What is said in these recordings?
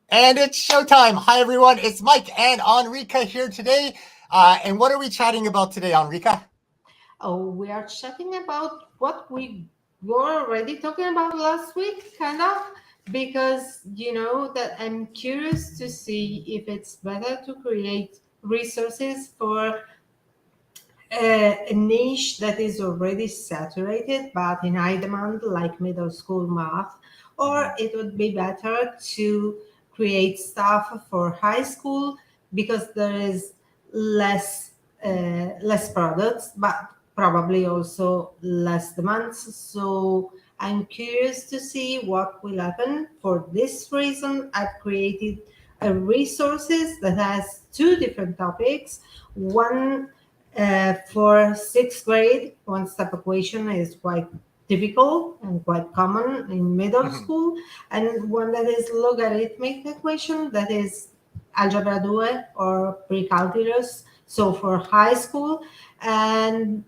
And it's showtime. Hi, everyone. It's Mike and Enrica here today. And what are we chatting about today, Enrica? Oh, we are chatting about what we were already talking about last week, kind of, because you know that I'm curious to see if it's better to create resources for a niche that is already saturated but in high demand, like middle school math, or it would be better to create stuff for high school because there is less less products, but probably also less demands. So I'm curious to see what will happen. For this reason, I've created a resources that has two different topics. One for sixth grade, one-step equation is quite typical and quite common in middle Mhm. school, and one that is logarithmic equation, that is algebra 2 or pre-calculus, so for high school. And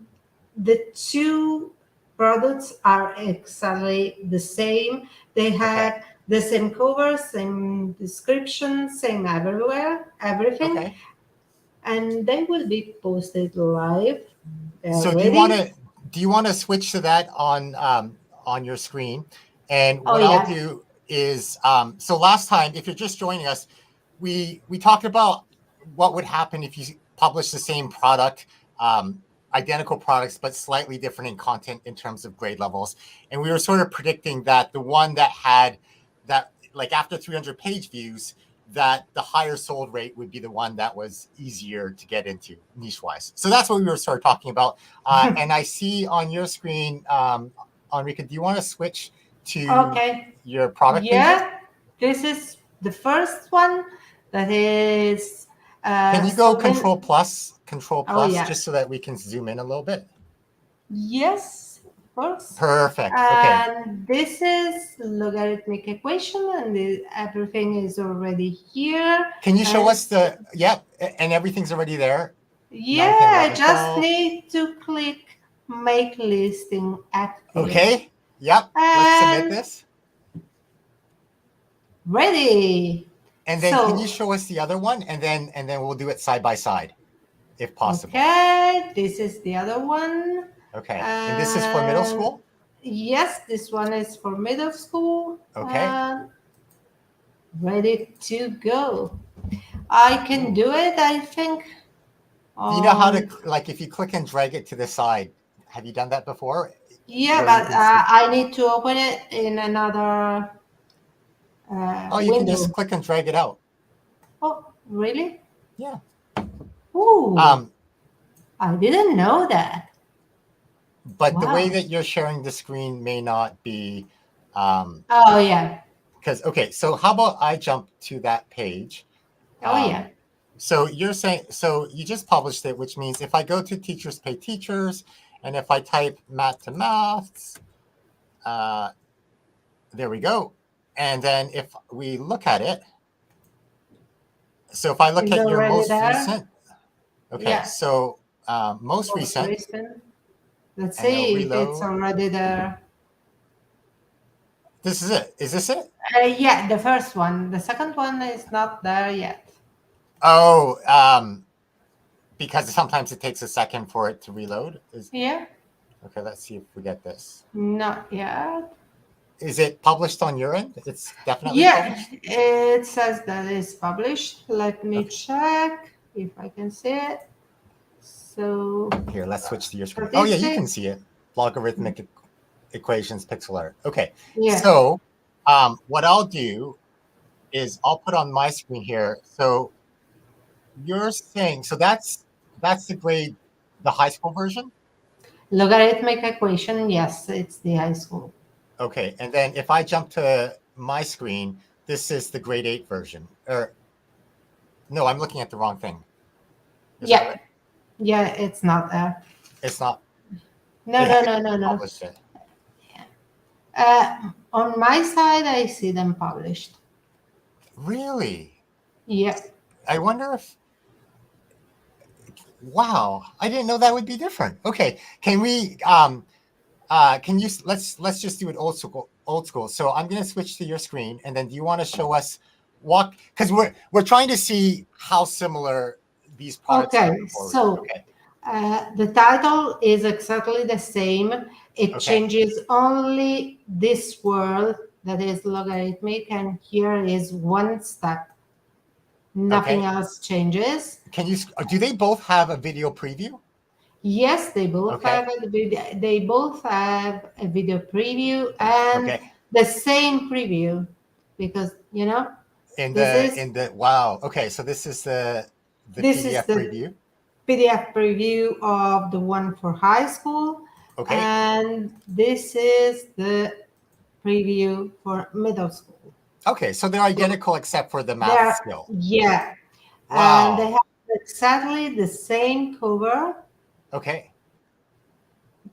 the two products are exactly the same. They Okay. have the same cover, same description, same everywhere, everything, Okay. and they will be posted live. They are So ready. do you want to switch to that on your screen? And Oh what I'll yeah, do is so last time, if you're just joining us, we talked about what would happen if you publish the same product, identical products, but slightly different in content in terms of grade levels. And we were sort of predicting that the one that had that, like after 300 page views, that the higher sold rate would be the one that was easier to get into niche wise. So that's what we were sort of talking about. And I see on your screen, Enrica, do you want to switch to okay. your product pages? Yeah, this is the first one that is Can you go so many. control Oh plus, yeah, just so that we can zoom in a little bit? yes, of course. Perfect. Okay. And this is logarithmic equation, and everything is already here. Can you show And us yep, and everything's already there. 9, 10, yeah, I 11, just 12. need to click make listing active. Okay. Yep. Let's submit And this. ready. And then can you So, show us the other one? And then we'll do it side by side, if possible. okay, this is the other one. Okay. And this is for middle And school? yes, this one is for middle school. Okay. And ready to go. I can Ooh. do it, I think. Do you know how to, On like, if you click and drag it to the side, have you done that before? Yeah, Where you but can see. I need to open it in another Oh, you can just window. click and drag it out. Oh, really? Yeah. Ooh, Um, I didn't know that. but the way Wow. that you're sharing the screen may not be, um, Oh yeah. because, okay, so how about I jump to that page? Oh yeah. So you're saying, so you just published it, which means if I go to Teachers Pay Teachers, and if I type math to maths, uh, there we go. And then if we look at it, so if I look Is at your already most there? recent, okay, Yeah. so most Most recent, recent. Let's and it'll see if it's reload. already there. This is it. Is this it? Yeah, the first one. The second one is not there yet. Oh, because sometimes it takes a second for it to reload. Yeah, Okay, let's see if we get this. not yet. Is it published on your end? It's definitely Yeah, published? it says that it's published. Let me Okay. check if I can see it. So, Here, let's switch to your screen. Oh, yeah, you can see statistics. it. Logarithmic equations, pixel art. Okay. Yeah. So, what I'll do is I'll put on my screen here. So you're saying, so that's the grade, the high school version? Logarithmic equation, yes, it's the high school. Okay. And then if I jump to my screen, this is the grade 8 version. Or no, I'm looking at the wrong thing. Is that Yeah, right? yeah, it's not there. It's not, No, it no, hasn't no, no, no. published it. On my side, I see them published. Really? Yeah. I wonder if, wow, I didn't know that would be different. Okay. Can you, let's just do it old school. So I'm going to switch to your screen. And then do you want to show us walk, because we're trying to see how similar these products are Okay, moving forward. so Okay. the title is exactly the same. It Okay. changes only this word that is logarithmic, and here is one step. Nothing Okay. else changes. Can you? Do they both have a video preview? Yes, they both Okay. have a video. They both have a video preview and Okay. the same preview, because In this the is wow. Okay, so this is the this is PDF the preview. PDF preview of the one for high school, Okay. and this is the preview for middle school. Okay, so they're identical except for the math They're skill. yeah, and they Wow. have exactly the same cover. Okay.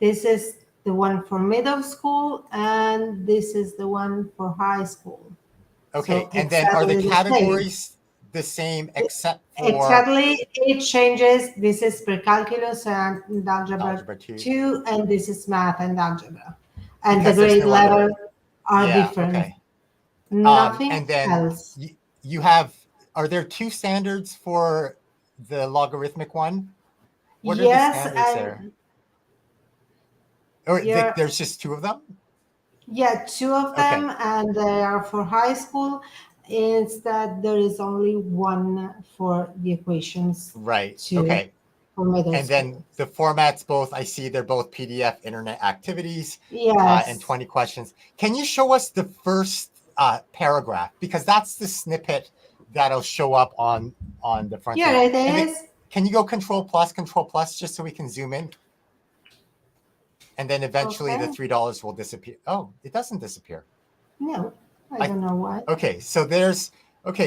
This is the one for middle school, and this is the one for high school. Okay. So And then are the exactly the same. categories the same except for Exactly, it changes. This is pre-calculus and algebra algebra 2? 2, and this is math and algebra. And the Because there's grade no other. level are Yeah, different. okay. Nothing And then else. you have, are there two standards for the logarithmic one? What are the Yes, standards there? and Or you're there's just two of them? yeah, two of Okay. them, and they are for high school. Instead, there is only one for the equations Right. two Okay. for middle And then school. the formats both, I see they're both PDF internet activities and Yes. 20 questions. Can you show us the first paragraph? Because that's the snippet that'll show up on the front Here thing. it And then, is. can you go control plus, just so we can zoom in? And then eventually the Okay. $3 will disappear. Oh, it doesn't disappear. No, I don't know why. Okay, so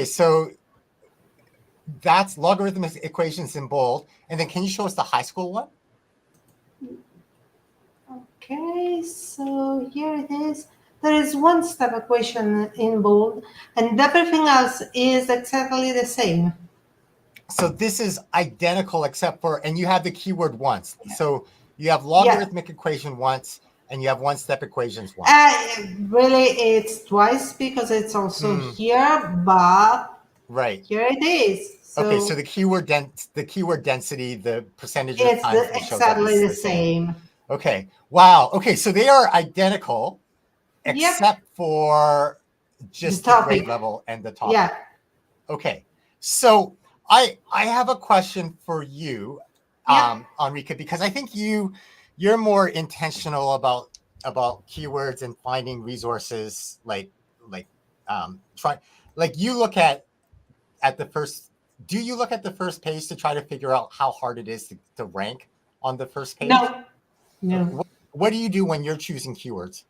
so that's logarithmic equations in bold. And then can you show us the high school one? Okay, so here it is. There is one step equation in bold, and everything else is exactly the same. So this is identical except for, and you have the keyword once. So you have Yeah. logarithmic equation once, and you have one-step equations once. Really, it's twice because it's also here, but Right. here it is. So Okay, so the keyword density, the percentage of it's times it shows up exactly is the the same. same. Okay. Wow. Okay, so they are identical Yep. except for just the grade topic. level and the topic. Yeah. Okay. So I have a question for you, Yeah. Enrica, because I think you're more intentional about keywords and finding resources you look at the first. Do you look at the first page to try to figure out how hard it is to rank on the first page? No. No. What do you do when you're choosing keywords?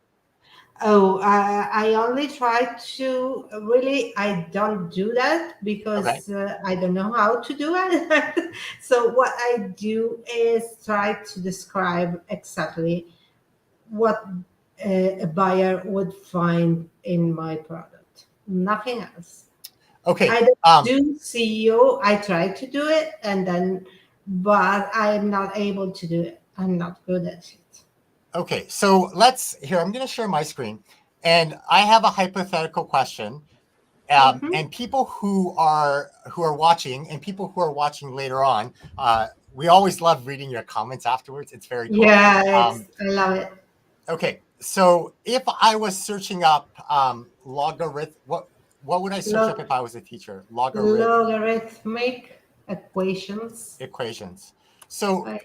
Oh, I only try to really, I don't do that because I don't know how to do it. So what I do is try to describe exactly what a buyer would find in my product. Nothing else. Okay. I don't do SEO. I try to do it, but I'm not able to do it. I'm not good at it. Okay, so I'm going to share my screen, and I have a hypothetical question. And people who are watching, and people who are watching later on, we always love reading your comments afterwards. It's very cool. Yeah, I love it. Okay, so if I was searching up logarithm, what would I search up if I was a teacher? Logarithmic equations. So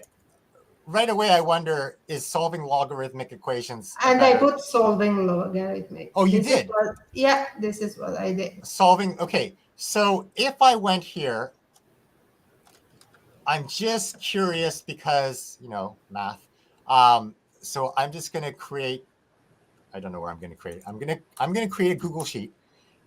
right away, I wonder, is solving logarithmic equations and better? I put solving logarithmic. Oh, you did? This is what I did. Solving. Okay, so if I went here, I'm just curious because math. So I'm just going to create. I don't know where I'm going to create. I'm going to create a Google sheet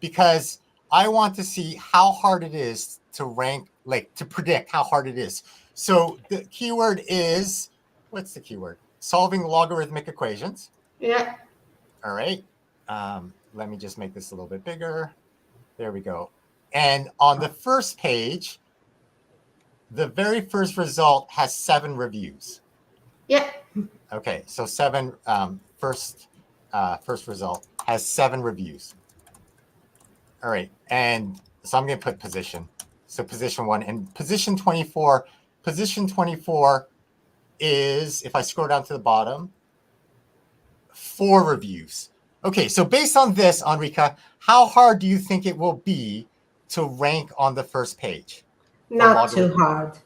because I want to see how hard it is to rank, to predict how hard it is. So the keyword is, what's the keyword? Solving logarithmic equations. Yeah. All right. Let me just make this a little bit bigger. There we go. And on the first page, the very first result has 7 reviews. Yeah. Okay, so 7 first result has 7 reviews. All right. And so I'm going to put position. So position 1 and position 24. Position 24 is, if I scroll down to the bottom, 4 reviews. Okay. So based on this, Enrica, how hard do you think it will be to rank on the first page? Not too hard.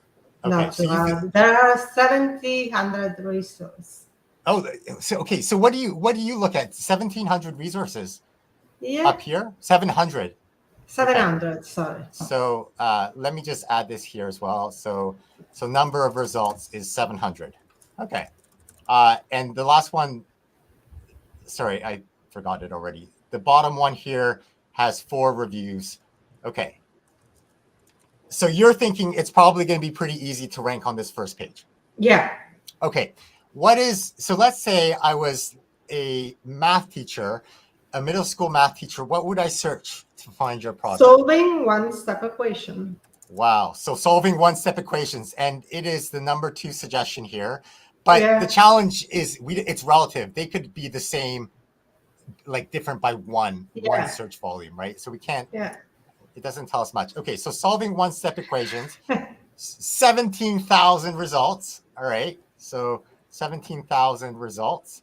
Okay. Not too hard. There are 1,700 resources. Oh, so okay. So what do you look at? 1,700 resources Yeah. up here? 700. 700, Okay. sorry. So let me just add this here as well. So number of results is 700. Okay. And the last one, sorry, I forgot it already. The bottom one here has 4 reviews. Okay. So you're thinking it's probably going to be pretty easy to rank on this first page. Yeah. Okay. So let's say I was a math teacher, a middle school math teacher. What would I search to find your product? Solving one-step equation. Wow. So solving one-step equations. And it is the number 2 suggestion here. But the challenge is it's relative. They could be the same, like different by one search volume, right? So we can't, it doesn't tell us much. Okay. So solving one-step equations, 17,000 results. All right. So 17,000 results.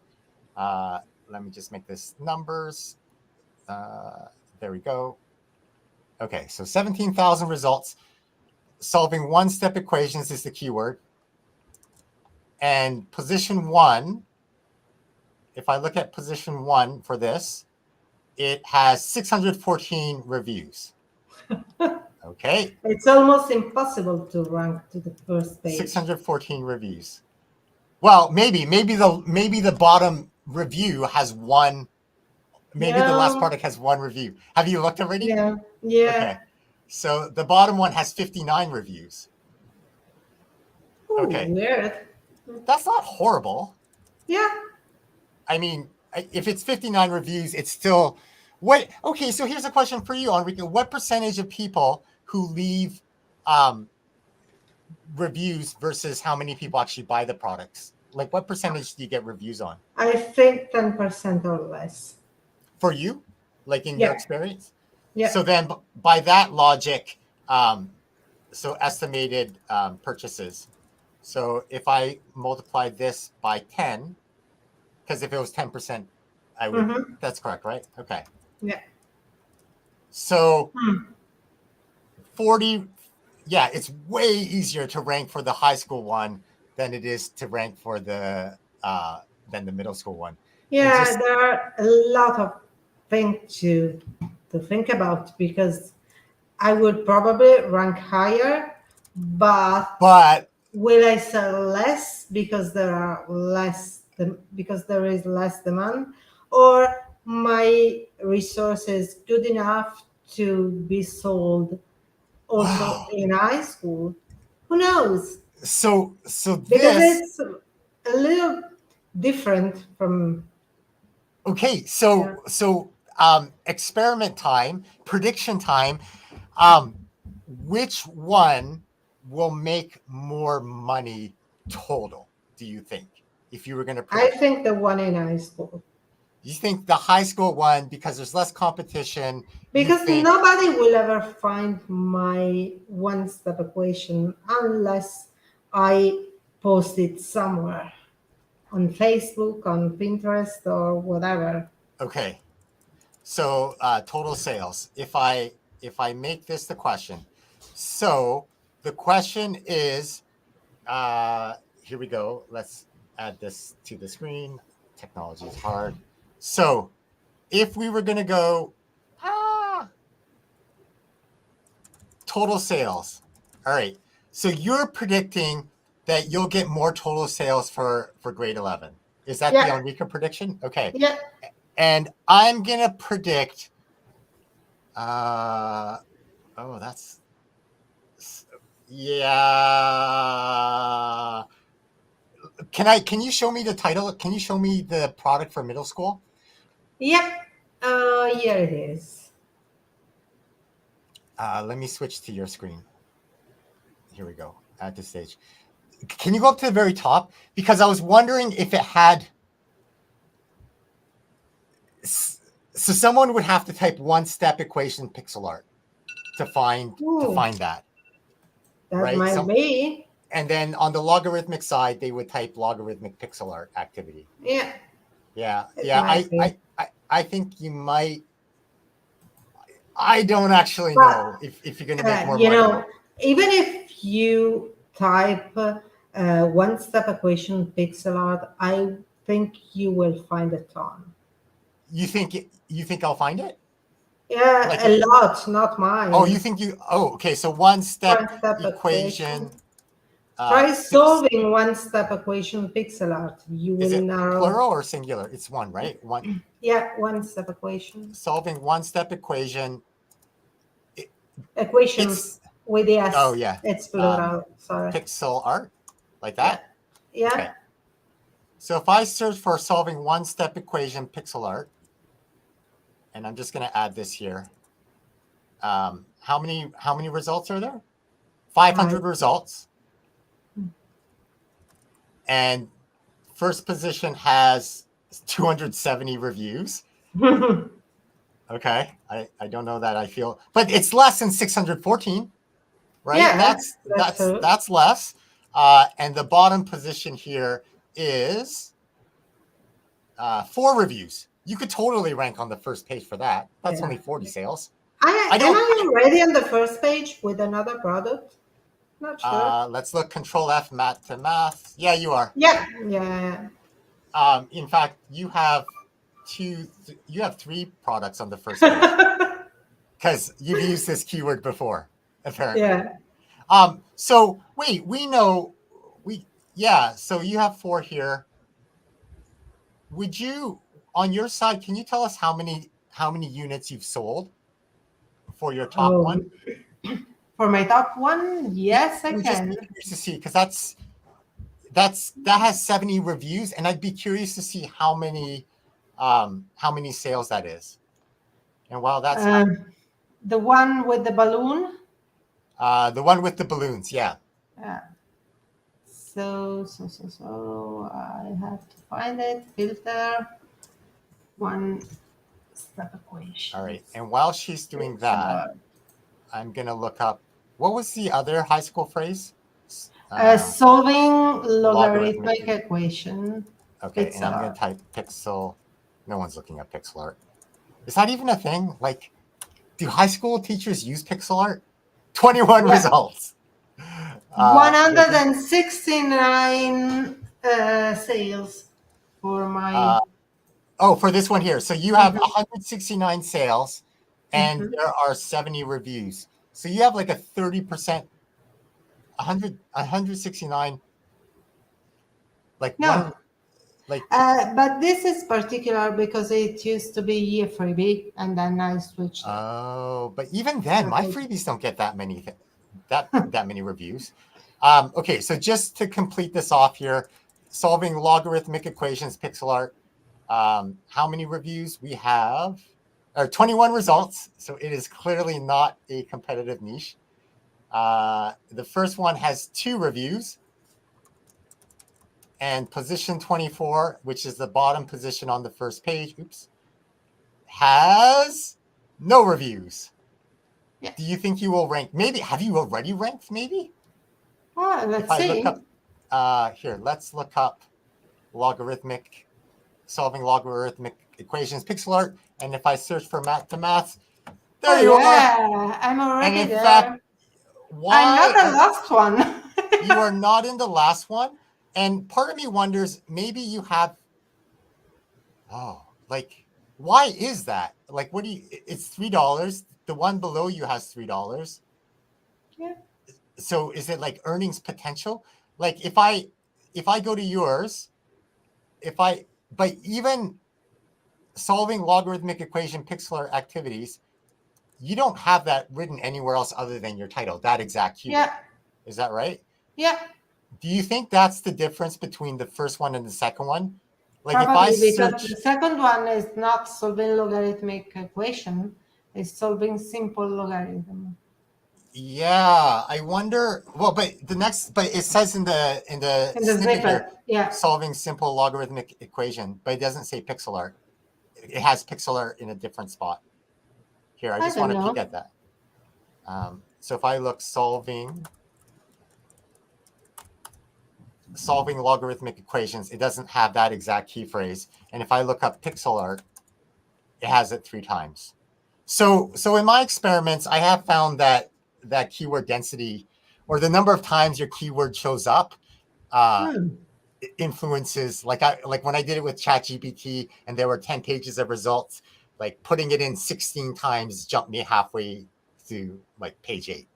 Let me just make this numbers. There we go. Okay, so 17,000 results. Solving one-step equations is the keyword. And position 1, if I look at position 1 for this, it has 614 reviews. Okay. It's almost impossible to rank to the first page. 614 reviews. Well, maybe the bottom review has 1. Maybe the last product has 1 review. Have you looked already? Yeah. Okay. So the bottom one has 59 reviews. Ooh, okay. Weird. That's not horrible. Yeah. I mean, if it's 59 reviews, it's still what? Okay. So here's a question for you, Enrica. What percentage of people who leave reviews versus how many people actually buy the products? Like, what percentage do you get reviews on? I think 10% or less. For you, like in your experience? Yeah. So then by that logic, so estimated purchases. So if I multiply this by 10, because if it was 10%, I would, that's correct, right? Okay. Yeah. So 40, it's way easier to rank for the high school one than it is to rank for the middle school one. Yeah, there are a lot of things to think about because I would probably rank higher, but will I sell less because there is less demand, or my resources good enough to be sold also in high school? Who knows? So because it's a little different from. Okay, so experiment time, prediction time. Which one will make more money total, do you think? If you were going to predict? I think the one in high school. You think the high school one because there's less competition? Because nobody will ever find my one-step equation unless I post it somewhere on Facebook, on Pinterest, or whatever. Okay. So total sales. If I make this the question, so the question is, here we go. Let's add this to the screen. Technology is hard. So if we were going to go total sales. All right. So you're predicting that you'll get more total sales for grade 11. Is that the Enrica prediction? Okay. Yeah. And I'm going to predict, can you show me the title? Can you show me the product for middle school? Yep. Here it is. Let me switch to your screen. Here we go. At this stage. Can you go up to the very top? Because I was wondering if it had So someone would have to type one-step equation pixel art to find Ooh, that, that right? might be. And then on the logarithmic side, they would type logarithmic pixel art activity. Yeah. Yeah, It yeah. might be. I think you might. I don't actually But know if you're going to make more you money. know, even if you type one-step equation pixel art, I think you will find a ton. You think I'll find it? Yeah, Like, a lot, not oh, you mine. think you? Oh, okay. So one-step One-step equation. equation. Try solving one-step equation pixel art. You Is will it narrow. plural or singular? It's one, right? One. Yeah, one-step equation. Solving one-step equation. Equations with the S. Oh yeah. It's plural. Sorry. Pixel art, like Yeah. that. Yeah. Okay. So if I search for solving one-step equation pixel art, and I'm just going to add this here. How many results are there? 500 results. And first position has 270 reviews. Okay. I don't know that I feel, but it's less than 614, right? Yeah, That's less. And the bottom position here is 4 reviews. You could totally rank on the first page for that. That's only 40 sales. Am I already on the first page with another product? Not sure. Let's look. Control F, math to math. Yeah, you are. Yeah. Yeah. In fact, you have 3 products on the first page because you've used this keyword before, apparently. Yeah. So wait, so you have 4 here. Would you, on your side, can you tell us how many units you've sold for your top one? For my top one, yes, I can. Just be curious to see, because that has 70 reviews, and I'd be curious to see how many sales that is. And while that's the one with the balloon. The one with the balloons, yeah. Yeah. So I have to find it. Filter. One step equation. All right. And while she's doing that, I'm gonna look up, what was the other high school phrase? Solving logarithmic equation. Okay, and I'm gonna type pixel. No one's looking at pixel art. Is that even a thing? Like, do high school teachers use pixel art? 21 results. 169 sales for my. For this one here. So you have 169 sales, and there are 70 reviews. So you have like a 30%. 169. Like no. Like. But this is particular because it used to be a freebie, and then I switched. Oh, but even then, my freebies don't get that many many reviews. Okay, so just to complete this off here, solving logarithmic equations, pixel art. How many reviews we have? 21 results. So it is clearly not a competitive niche. The first one has 2 reviews. And position 24, which is the bottom position on the first page, has no reviews. Yeah. Do you think you will rank? Maybe. Have you already ranked, maybe? Let's see. Look up, here, let's look up solving logarithmic equations, pixel art. And if I search for math to math, there you are. I'm already and in there. Fact, I'm not the last one. You are not in the last one. And part of me wonders, maybe you have, why is that? Like, it's $3. The one below you has $3. Yeah. So is it like earnings potential? Like if I go to yours, but even solving logarithmic equation pixel art activities, you don't have that written anywhere else other than your title, that exact keyword. Yeah. Is that right? Yeah. Do you think that's the difference between the first one and the second one? Like Probably, if I search, because the second one is not solving logarithmic equation, it's solving simple logarithm. Yeah, I wonder. Well, but it says in the snippet here, yeah, solving simple logarithmic equation, but it doesn't say pixel art. it has pixel art in a different spot. Here, I just want to peek at that. So if I look solving logarithmic equations, it doesn't have that exact key phrase. And if I look up pixel art, it has it 3 times. So in my experiments, I have found that keyword density, or the number of times your keyword shows up, influences, like when I did it with ChatGPT and there were 10 pages of results, like putting it in 16 times jumped me halfway to like page 8.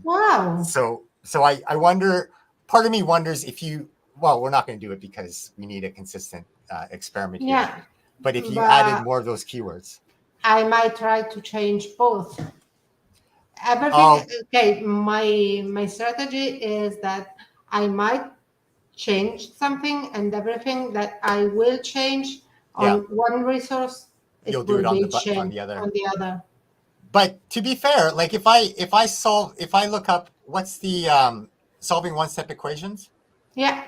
Wow. So I wonder, part of me wonders if you, well, we're not going to do it because we need a consistent experiment here. Yeah. But if you added more of those keywords, I might try to change both. Everything. Okay, my strategy is that I might change something, and everything that I will change on one resource, you'll do it on the other. But to be fair, like if I look up what's the solving one-step equations. Yeah.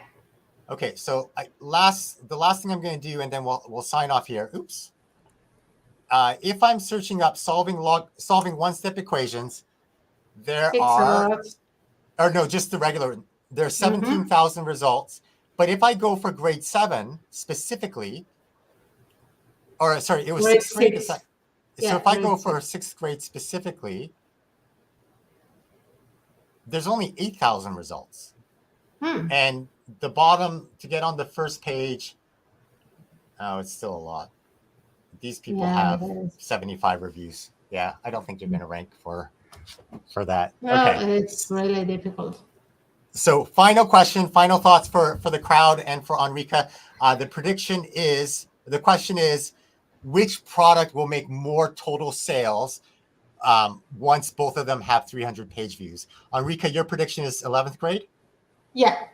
Okay, so the last thing I'm going to do, and then we'll sign off here. Oops. If I'm searching up solving one-step equations, there are, or no, just the regular. There's 17,000 results. But if I go for grade 7 specifically, or sorry, it was grade 6th grade. 6. So if I go for 6th grade specifically, there's only 8,000 results. And the bottom, to get on the first page, oh, it's still a lot. These people have 75 reviews. Yeah, I don't think you're going to rank for that. No, it's really difficult. So final question, final thoughts for the crowd and for Enrica. The question is, which product will make more total sales once both of them have 300 page views? Enrica, your prediction is 11th grade? Yeah.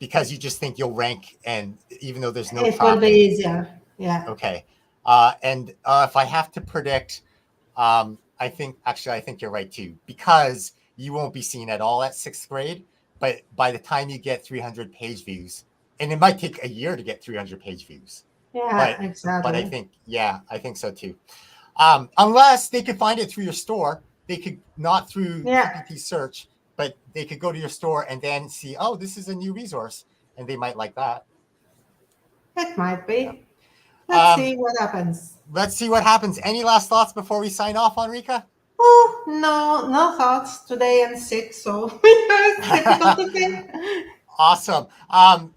Because you just think you'll rank, and even though there's no traffic. It will be easier. Yeah. Okay. And if I have to predict, I think you're right too, because you won't be seen at all at 6th grade. But by the time you get 300 page views, and it might take a year to get 300 page views. Yeah, exactly. But I think so too. Unless they could find it through your store, they could not through TPT search, but they could go to your store and then see, oh, this is a new resource, and they might like that. It might be. Let's see what happens. Let's see what happens. Any last thoughts before we sign off, Enrica? Oh, no thoughts. Today I'm sick, so it's difficult to think. Awesome.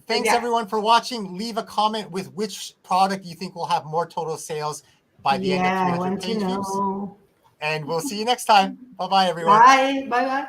Thanks everyone for watching. Leave a comment with which product you think will have more total sales by the end of 300 page views. And we'll see you next time. Bye-bye, everyone. Bye. Bye-bye.